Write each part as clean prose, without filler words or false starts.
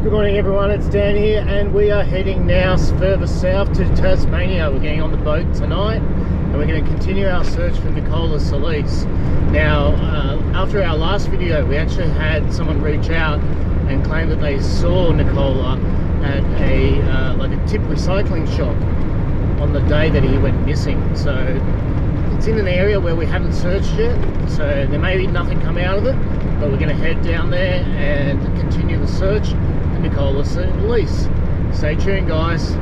Good morning everyone, it's Dan here and we are heading now further south to Tasmania. We're getting on the boat tonight and we're going to continue our search for Nick Sallese. Now, after our last video, we actually had someone reach out and claim that they saw Nicola at a like a tip recycling shop on the day that he went missing. So it's in an area where we haven't searched yet, so there may be nothing come out of it, but we're going to head down there and continue the search for Nick Sallese. Stay tuned, guys.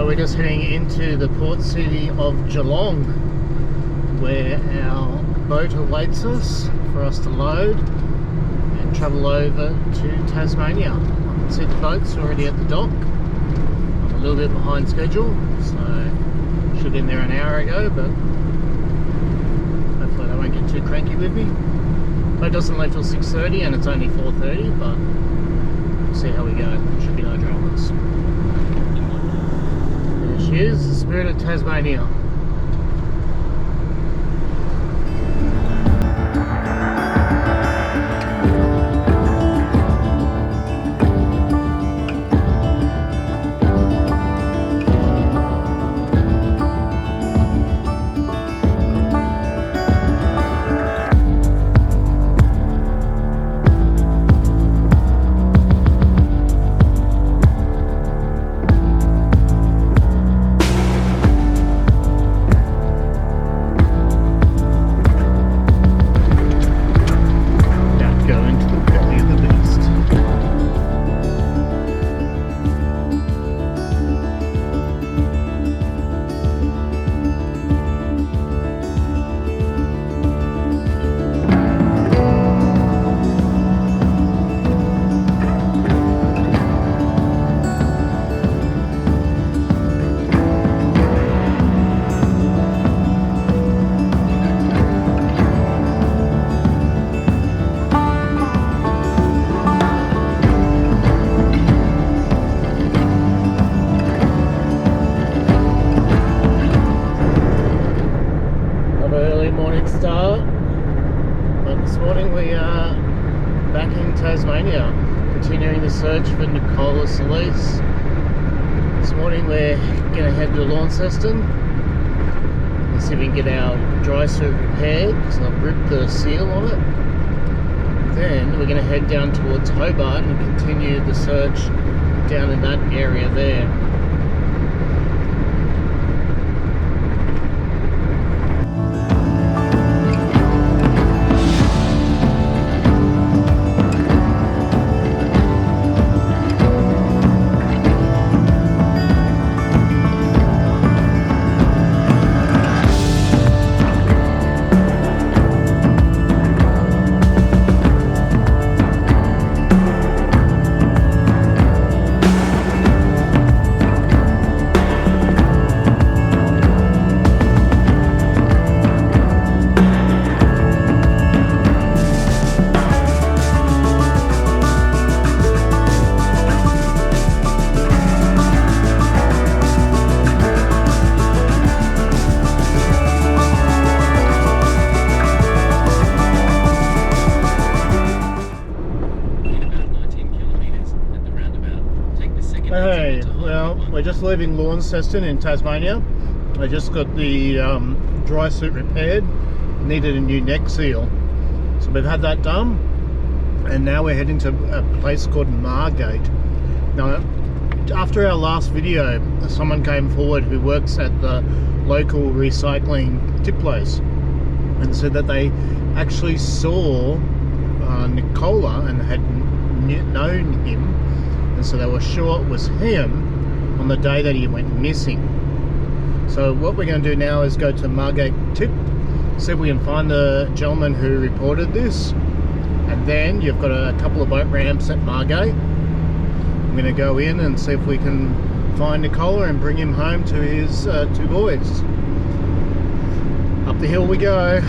We're just heading into the port city of Geelong, where our boat awaits us for us to load and travel over to Tasmania. I can see the boat's already at the dock. I'm a little bit behind schedule, so should have been there an hour ago, but hopefully they won't get too cranky with me. Boat doesn't leave till 6:30 and it's only 4:30, but we'll see how we go. Should be no dramas. She is the spirit of Tasmania. Start, but this morning we are back in Tasmania, continuing the search for Nick Sallese. This morning we're going to head to Launceston and see if we can get our dry suit repaired, because I've ripped the seal on it. Then we're going to head down towards Hobart and continue the search down in that area there. Hey, well, we're just leaving Launceston in Tasmania. I just got the dry suit repaired, needed a new neck seal. So we've had that done, and now we're heading to a place called Margate. Now, after our last video, someone came forward who works at the local recycling tip place and said that they actually saw Nicola and had known him, and so they were sure it was him on the day that he went missing. So what we're going to do now is go to Margate Tip, see if we can find the gentleman who reported this, and then you've got a couple of boat ramps at Margate. I'm going to go in and see if we can find Nicola and bring him home to his 2 boys. Up the hill we go.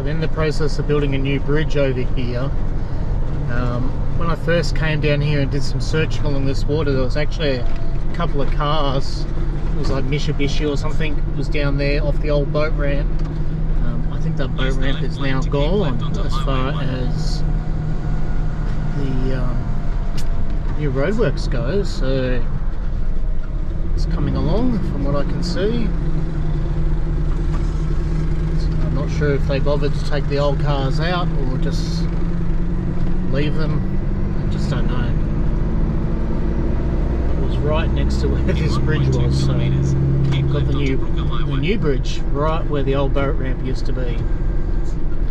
In the process of building a new bridge over here. When I first came down here and did some searching along this water, there was actually a couple of cars. It was like Mitsubishi or something. It was down there off the old boat ramp. I think that boat ramp is now gone as far as the new roadworks go. So it's coming along from what I can see. Not sure if they bothered to take the old cars out or just leave them. I just don't know. It was right next to where this bridge was, so we've got the new bridge right where the old boat ramp used to be.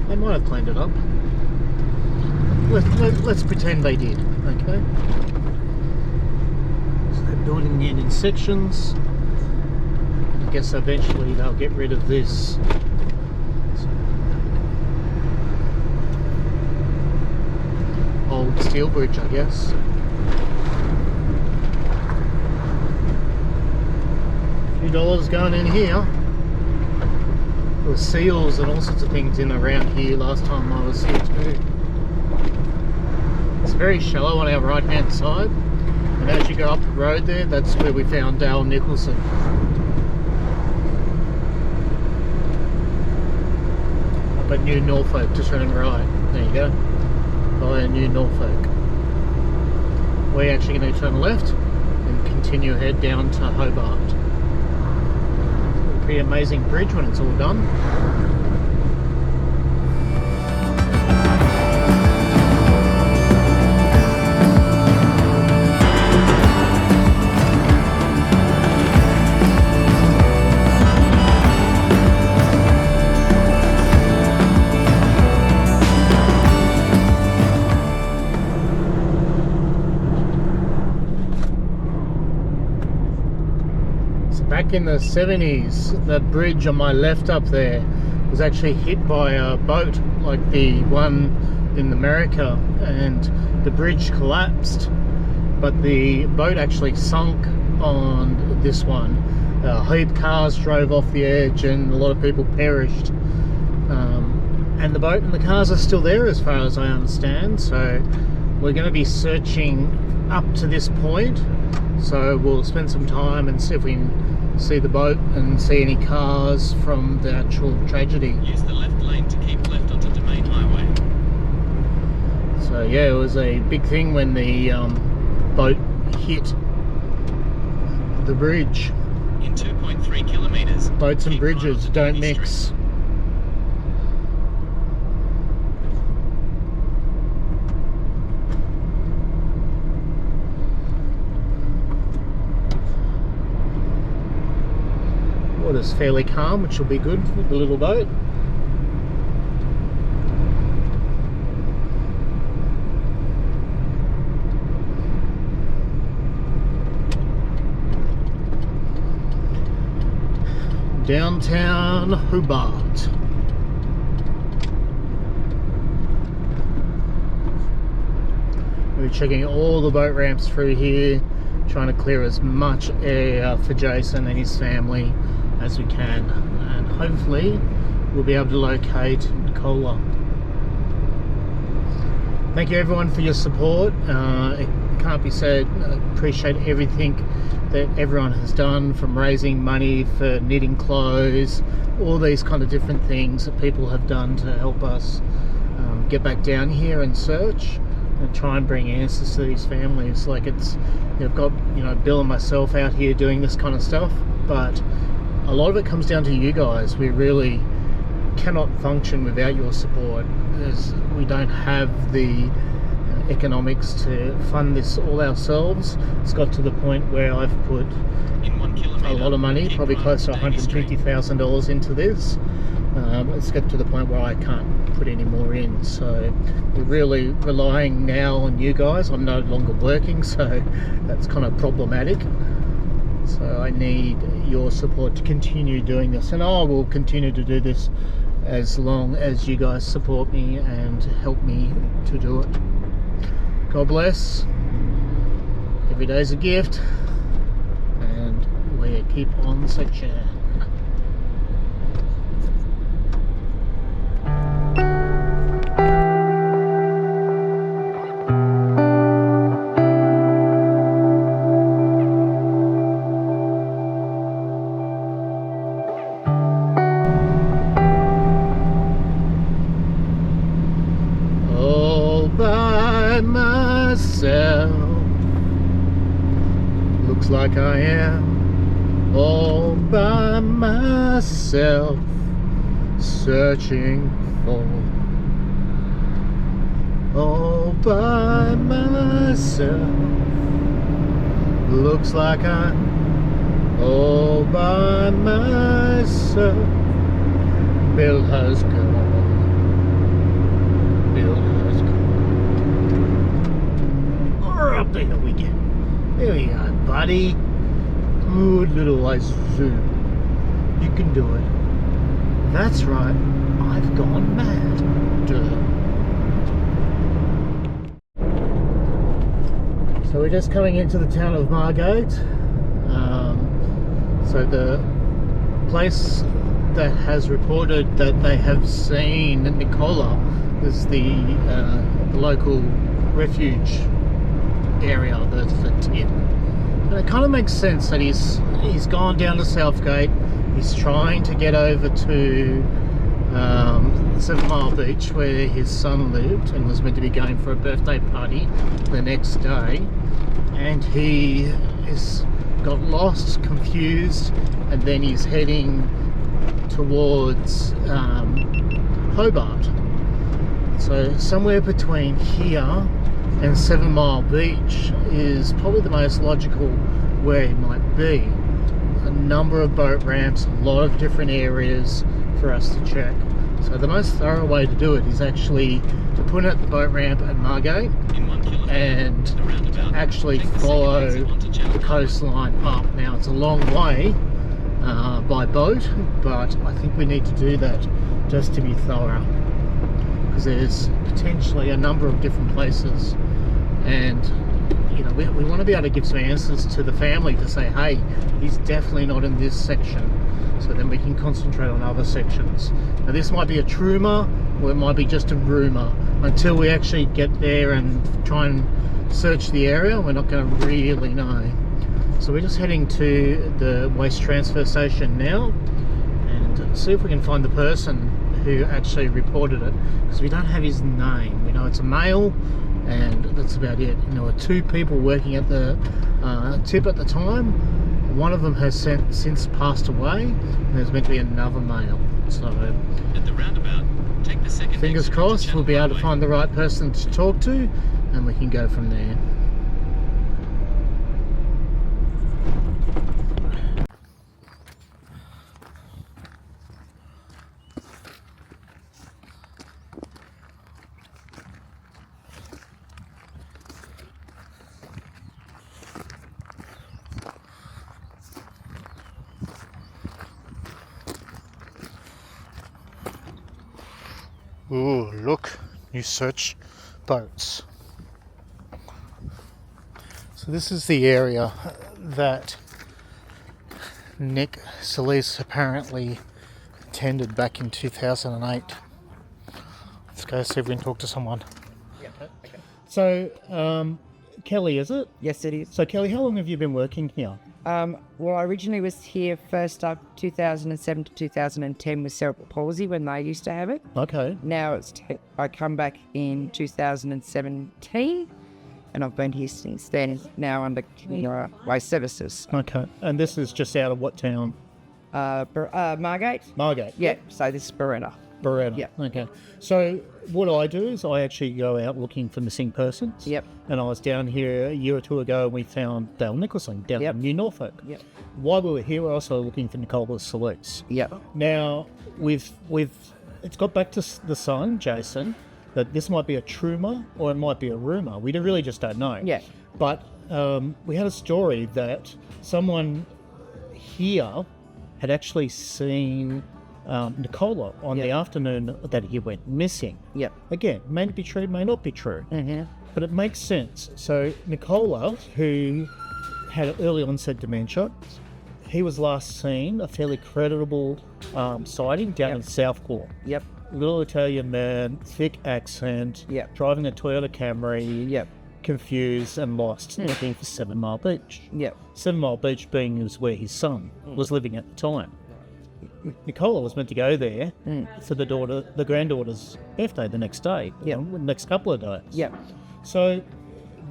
They might have cleaned it up. Let's pretend they did. Okay. So they're building it in sections. I guess eventually they'll get rid of this. Old steel bridge, I guess. A few dollars going in here. There were seals and all sorts of things in around here last time I was here too. It's very shallow on our right hand side, and as you go up the road there, that's where we found Dale Nicholson. Up at New Norfolk to turn right. There you go. Via New Norfolk. We're actually going to turn left and continue ahead down to Hobart. It's a pretty amazing bridge when it's all done. Back in the 70s, that bridge on my left up there was actually hit by a boat like the one in America, and the bridge collapsed, but the boat actually sunk on this one. Heap cars drove off the edge and a lot of people perished. And the boat and the cars are still there as far as I understand, so we're going to be searching up to this point. So we'll spend some time and see if we can see the boat and see any cars from the actual tragedy. Use the left lane to keep left onto the main highway. So yeah, it was a big thing when the boat hit the bridge. In 2.3 kilometers. Boats and bridges don't mix. Water's fairly calm, which will be good with the little boat. Downtown Hobart. We're checking all the boat ramps through here, trying to clear as much area for Jason and his family as we can, and hopefully we'll be able to locate Nicola. Thank you everyone for your support. It can't be said. I appreciate everything that everyone has done, from raising money for knitting clothes, all these kind of different things that people have done to help us get back down here and search and try and bring answers to these families. Like, it's, you've got, you know, Bill and myself out here doing this kind of stuff, but a lot of it comes down to you guys. We really cannot function without your support, as we don't have the economics to fund this all ourselves. It's got to the point where I've put In 1 kilometre, a lot of money, keep probably right close to on Davey Street. $150,000 into this. It's got to the point where I can't put any more in, so we're really relying now on you guys. I'm no longer working, so that's kind of problematic. So I need your support to continue doing this, and I will continue to do this as long as you guys support me and help me to do it. God bless. Every day's a gift, and we keep on searching. All by myself, looks like I am all by myself, searching for, all by myself, looks like I'm all by myself. Bill has gone. Up there we get. There we are, buddy. Good little ice zoom. You can do it. That's right. I've gone mad. Duh. So we're just coming into the town of Margate. So the place that has reported that they have seen Nicola is the local refuge area, the tip. And it kind of makes sense that he's gone down to Southgate. He's trying to get over to 7 Mile Beach, where his son lived and was meant to be going for a birthday party the next day, and he is got lost, confused, and then he's heading towards Hobart. So somewhere between here and 7 Mile Beach is probably the most logical where he might be. A number of boat ramps, a lot of different areas for us to check. So the most thorough way to do it is actually to put out the boat ramp at Margate In 1 kilometre, and the roundabout, actually take the second follow exit onto Channel the coastline up. Now it's a long way by boat, but I think we need to do that just to be thorough, because there's potentially a number of different places, and you know, we want to be able to give some answers to the family to say, hey, he's definitely not in this section, so then we can concentrate on other sections. Now this might be a truma, or it might be just a rumour. Until we actually get there and try and search the area, we're not going to really know. So we're just heading to the waste transfer station now and see if we can find the person who actually reported it, because we don't have his name. We know it's a male, and that's about it. And there were 2 people working at the tip at the time. One of them has since passed away, and there's meant to be another male. So At the roundabout, take the second fingers exit onto crossed Channel we'll be able to Highway. find the right person to talk to, and we can go from there. Oh, look, new search boats. So this is the area that Nick Sallese apparently attended back in 2008. Let's go see if we can talk to someone. Yeah, okay. So, Kelly, is it? Yes, it is. So, Kelly, how long have you been working here? Well, I originally was here first up 2007 to 2010 with cerebral palsy when they used to have it. Okay. Now I come back in 2017 and I've been here since then, now under Waste Services. Okay. And this is just out of what town? Margate? Margate. Yeah, so this is Beretta. Beretta. Yeah. Okay. So what I do is I actually go out looking for missing persons. Yep. And I was down here a year or two ago and we found Dale Nicholson down in New Norfolk. Yep. While we were here, we were also looking for Nicola Sallese. Yep. Now, it's got back to the son, Jason, that this might be a truma or it might be a rumour. We really just don't know. Yeah. But we had a story that someone here had actually seen Nicola on the afternoon that he went missing. Yep. Again, may be true, may not be true. Mm-hmm. But it makes sense. So Nicola, who had early onset dementia, he was last seen, a fairly creditable sighting down in Southport. Yep. Little Italian man, thick accent, driving a Toyota Camry, confused and lost, looking for 7 Mile Beach. Yep. 7 Mile Beach being is where his son was living at the time. Nicola was meant to go there for the granddaughter's birthday the next day, the next couple of days. Yep. So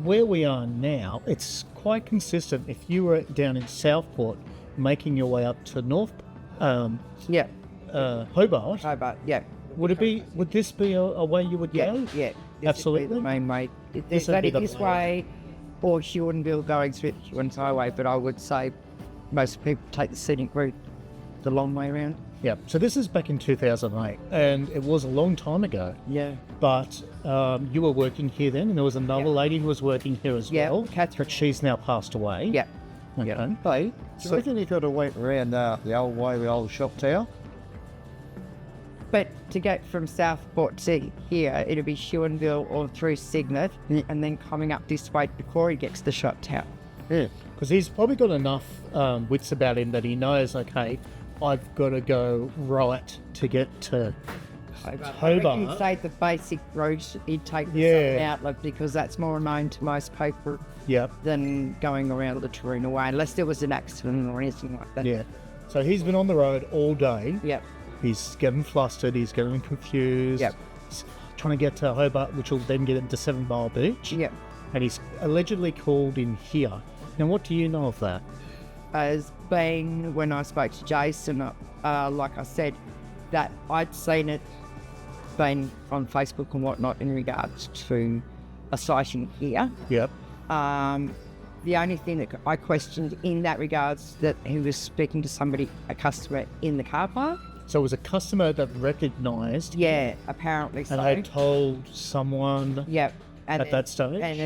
where we are now, it's quite consistent. If you were down in Southport, making your way up to Hobart, Hobart, yeah. Would this be a way you would go? Yeah. Absolutely. The main way. This There's would be only the this way or Huonville going through the Huon's Highway, but I would say most people take the scenic route the long way around. Yeah. So this is back in 2008, and it was a long time ago. Yeah. But you were working here then, and there was another lady who was working here as well. Catherine. But she's now passed away. Yeah. Okay. Yeah. Hey, so you reckon you could have went around the old way, the old shop tower? But to get from Southport to here, it'll be Huonville or through Cygnet, and then coming up this way before he gets to the shot tower. Yeah. Because he's probably got enough wits about him that he knows, okay, I've got to go right to get to Hobart. You say the basic route, he'd take the southern outlet because that's more known to most people than going around the Taroona Way, unless there was an accident or anything like that. Yeah. So he's been on the road all day. Yep. He's getting flustered. He's getting confused. Yep. He's trying to get to Hobart, which will then get him to 7 Mile Beach. Yep. And he's allegedly called in here. Now, what do you know of that? As being when I spoke to Jason, like I said, that I'd seen it been on Facebook and whatnot in regards to a sighting here. Yep. The only thing that I questioned in that regards that he was speaking to somebody, a customer in the car park. So it was a customer that recognised. Yeah, apparently so. And had told someone. Yep. At that stage. And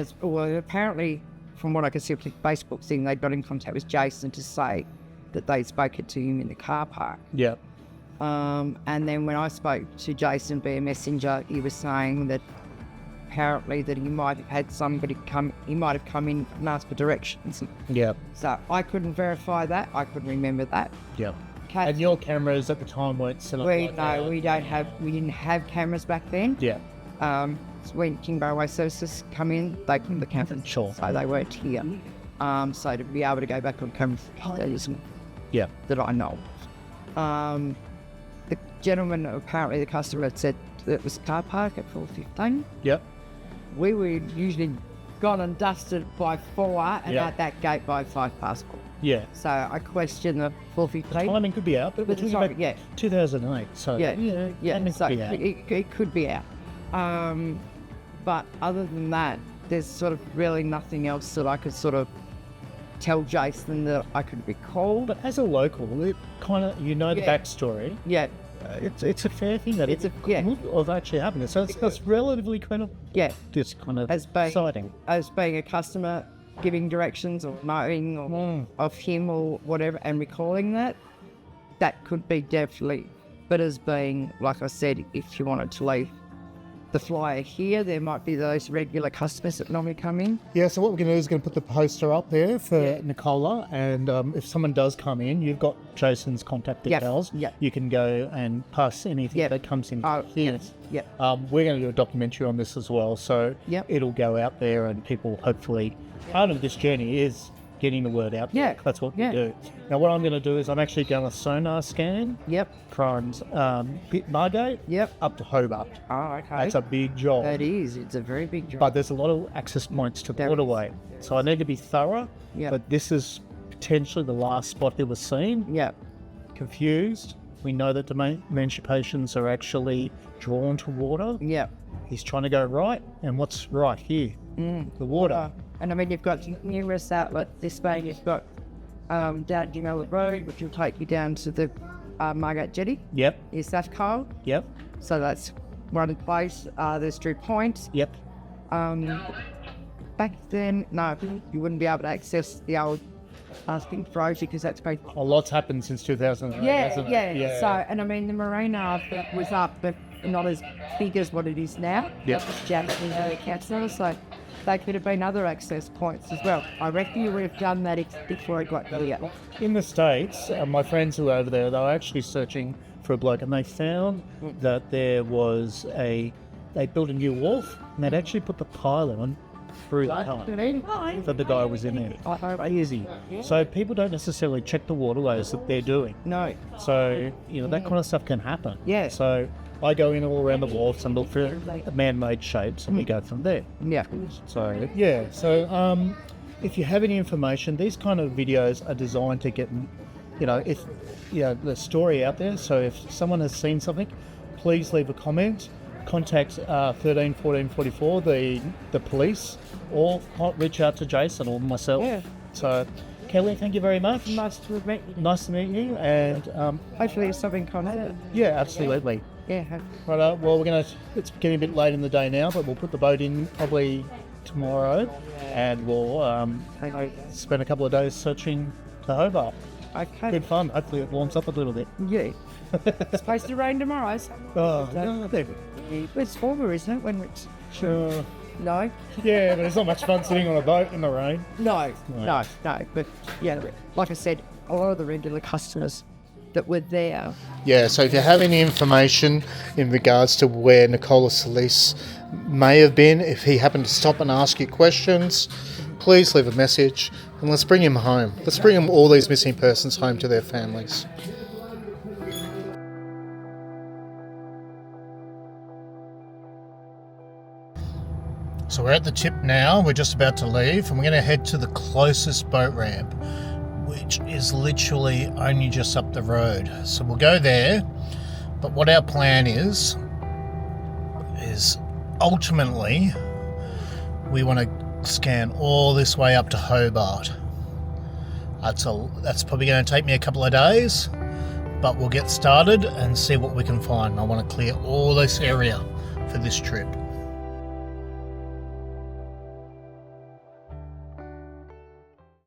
apparently, from what I can see of the Facebook thing, they got in contact with Jason to say that they'd spoken to him in the car park. Yep. And then when I spoke to Jason via messenger, he was saying that apparently that he might have had somebody come in and asked for directions. Yep. So I couldn't verify that. I couldn't remember that. Yep. And your cameras at the time weren't set up like that? We didn't have cameras back then. Yeah. So when Kingborough Waste Services come in, they put the cameras. Sure. So they weren't here. So to be able to go back on camera, that I know. The gentleman, apparently the customer had said that it was a car park at 4:15. Yep. We were usually gone and dusted by 4 and at that gate by 4:05. Yeah. So I question the 4:15. Timing could be out, but we're talking about 2008. So So it could be out. But other than that, there's sort of really nothing else that I could sort of tell Jason that I could recall. But as a local, it kind of the backstory. Yeah. It's a fair thing that it could have actually happened. So it's relatively kind of this kind of sighting. As being a customer giving directions or knowing or of him or whatever and recalling that could be definitely. But as being, like I said, if you wanted to leave the flyer here. There might be those regular customers that normally come in. Yeah, so what we're going to do is going to put the poster up there for Yeah. Nicola, and if someone does come in, you've got Jason's contact Yep, details. yep. You can go and pass anything Yep. that comes in Oh, here. yes, yep. We're going to do a documentary on this as well, so Yep. it'll go out there, and people hopefully, part of this journey is getting the word out. Yeah, That's what yeah. we do. Now, what I'm going to do is I'm actually going to sonar scan Yep, from Margate yep. up to Hobart. Oh, okay. That's a big job. That is. It's a very big job. But there's a lot of access points to the There is. waterway. So I need to be thorough. Yep. But this is potentially the last spot that was seen. Yep. Confused. We know that dementia patients are actually drawn to water. Yep. He's trying to go right. And what's right here? The water. And I mean, you've got numerous outlets. This way, you've got down Dieman'S Road, which will take you down to the Margate Jetty. Yep. Is that Carl? Yep. So that's one place. There's Drew Point. Yep. Back then, no, you wouldn't be able to access the old Pink Road because that's been. A lot's happened since 2008, hasn't it? Yeah. So, and I mean, the marina was up, but not as big as what it is now. Yep. Jackson Council, so they could have been other access points as well. I reckon you would have done that before it got here. In the States, my friends who were over there, they were actually searching for a bloke, and they found that there was they built a new wharf, and they'd actually put the pylon through the tunnel that the guy was in there. Crazy. So people don't necessarily check the waterways that they're doing. No. So, that kind of stuff can happen. Yeah. So I go in all around the wharfs and look for man-made shapes, and we go from there. Yeah. So, yeah. So, if you have any information, these kind of videos are designed to get, the story out there. So if someone has seen something, please leave a comment. Contact 13 14 44, the police, or reach out to Jason or myself. Yeah. So, Kelly, thank you very much. Nice to meet you. Nice to meet you, and Hopefully it's something kind of. yeah, absolutely. Yeah. Right, well, it's getting a bit late in the day now, but we'll put the boat in probably tomorrow, and we'll spend a couple of days searching to Hobart. Okay. Good fun. Hopefully it warms up a little bit. Yeah. It's supposed to rain tomorrow. So it's warmer, isn't it? When it's Sure. no. Yeah, but it's not much fun sitting on a boat in the rain. No. But yeah, like I said, a lot of the regular customers that were there. Yeah, so if you have any information in regards to where Nicola Sallese may have been, if he happened to stop and ask you questions, please leave a message and let's bring him home. Let's bring all these missing persons home to their families. So we're at the tip now, we're just about to leave, and we're going to head to the closest boat ramp, which is literally only just up the road. So we'll go there, but what our plan is ultimately we want to scan all this way up to Hobart. That's probably going to take me a couple of days, but we'll get started and see what we can find. I want to clear all this area for this trip.